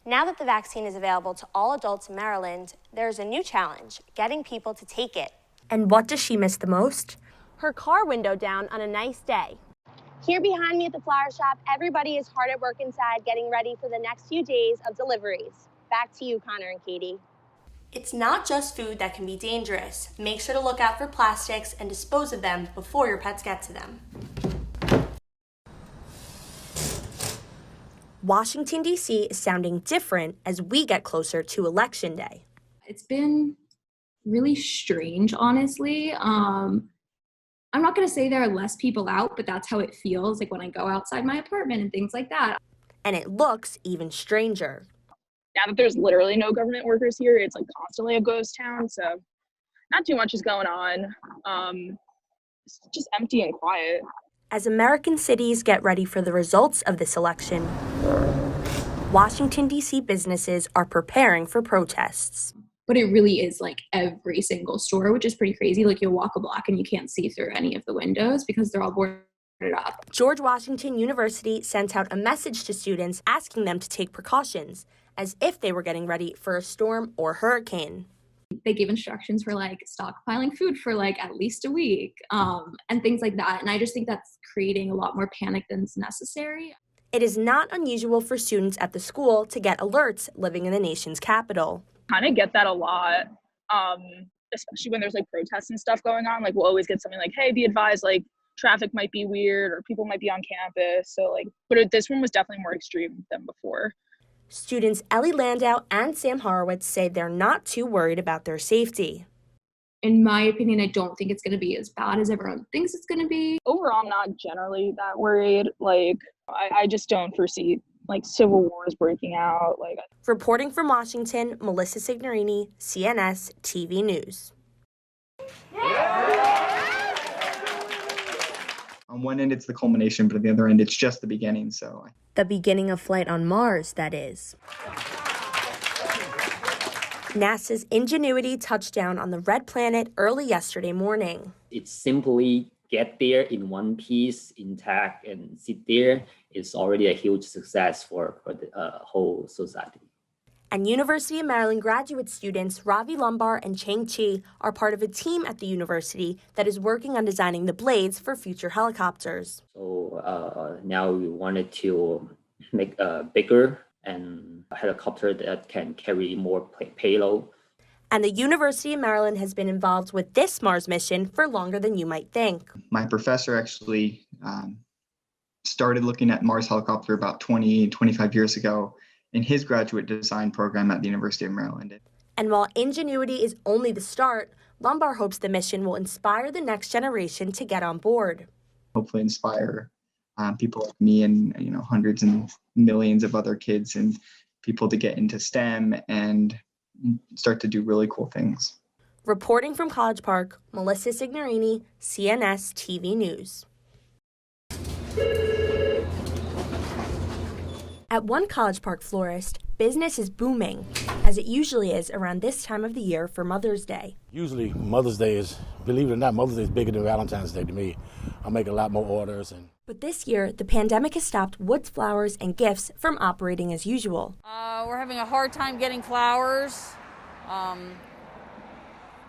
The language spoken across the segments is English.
Now that the vaccine is available to all adults in Maryland, there's a new challenge, getting people to take it. And what does she miss the most? Her car window down on a nice day. Here behind me at the flower shop, everybody is hard at work inside getting ready for the next few days of deliveries. Back to you, Connor and Katie. It's not just food that can be dangerous. Make sure to look out for plastics and dispose of them before your pets get to them. Washington, D.C. is sounding different as we get closer to Election Day. It's been really strange, honestly. I'm not going to say there are less people out, but that's how it feels like when I go outside my apartment and things like that. And it looks even stranger. Now that there's literally no government workers here, it's like constantly a ghost town. So not too much is going on. It's just empty and quiet. As American cities get ready for the results of this election, Washington, D.C. businesses are preparing for protests. But it really is like every single store, which is pretty crazy. Like you'll walk a block and you can't see through any of the windows because they're all boarded up. George Washington University sent out a message to students asking them to take precautions, as if they were getting ready for a storm or hurricane. They gave instructions for like stockpiling food for like at least a week and things like that. And I just think that's creating a lot more panic than is necessary. It is not unusual for students at the school to get alerts living in the nation's capital. Kind of get that a lot, especially when there's like protests and stuff going on. Like we'll always get something like, hey, be advised, like traffic might be weird or people might be on campus. So like, but this one was definitely more extreme than before. Students Ellie Landau and Sam Horowitz say they're not too worried about their safety. In my opinion, I don't think it's going to be as bad as everyone thinks it's going to be. Overall, I'm not generally that worried. Like, I just don't foresee like civil wars breaking out. Reporting from Washington, Melissa Signorini, CNS TV News. On one end, it's the culmination, but at the other end, it's just the beginning. The beginning of flight on Mars, that is. NASA's Ingenuity touched down on the red planet early yesterday morning. It's simply get there in one piece, intact, and sit there. It's already a huge success for the whole society. And University of Maryland graduate students Ravi Lumbar and Chang Chi are part of a team at the university that is working on designing the blades for future helicopters. So now we wanted to make a bigger and a helicopter that can carry more payload. And the University of Maryland has been involved with this Mars mission for longer than you might think. My professor actually started looking at Mars helicopter about 25 years ago in his graduate design program at the University of Maryland. And while Ingenuity is only the start, Lumbar hopes the mission will inspire the next generation to get on board. Hopefully inspire people like me and hundreds and millions of other kids and people to get into STEM and start to do really cool things. Reporting from College Park, Melissa Signorini, CNS TV News. At one College Park florist, business is booming, as it usually is around this time of the year for Mother's Day. Usually Mother's Day is, believe it or not, Mother's Day is bigger than Valentine's Day to me. I make a lot more orders. But this year, the pandemic has stopped Woods Flowers and Gifts from operating as usual. We're having a hard time getting flowers.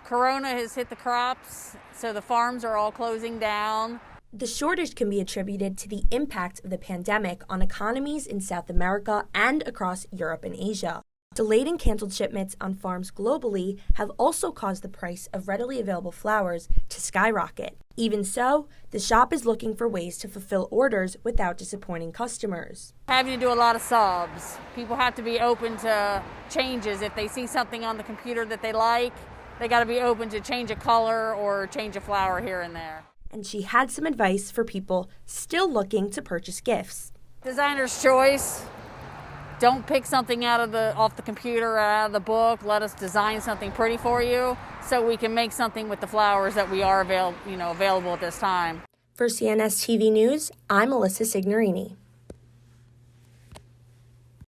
Corona has hit the crops, so the farms are all closing down. The shortage can be attributed to the impact of the pandemic on economies in South America and across Europe and Asia. Delayed and canceled shipments on farms globally have also caused the price of readily available flowers to skyrocket. Even so, the shop is looking for ways to fulfill orders without disappointing customers. Having to do a lot of subs. People have to be open to changes. If they see something on the computer that they like, they got to be open to change a color or change a flower here and there. And she had some advice for people still looking to purchase gifts. Designer's choice. Don't pick something off the computer or out of the book. Let us design something pretty for you so we can make something with the flowers that we are available at this time. For CNS TV News, I'm Melissa Signorini.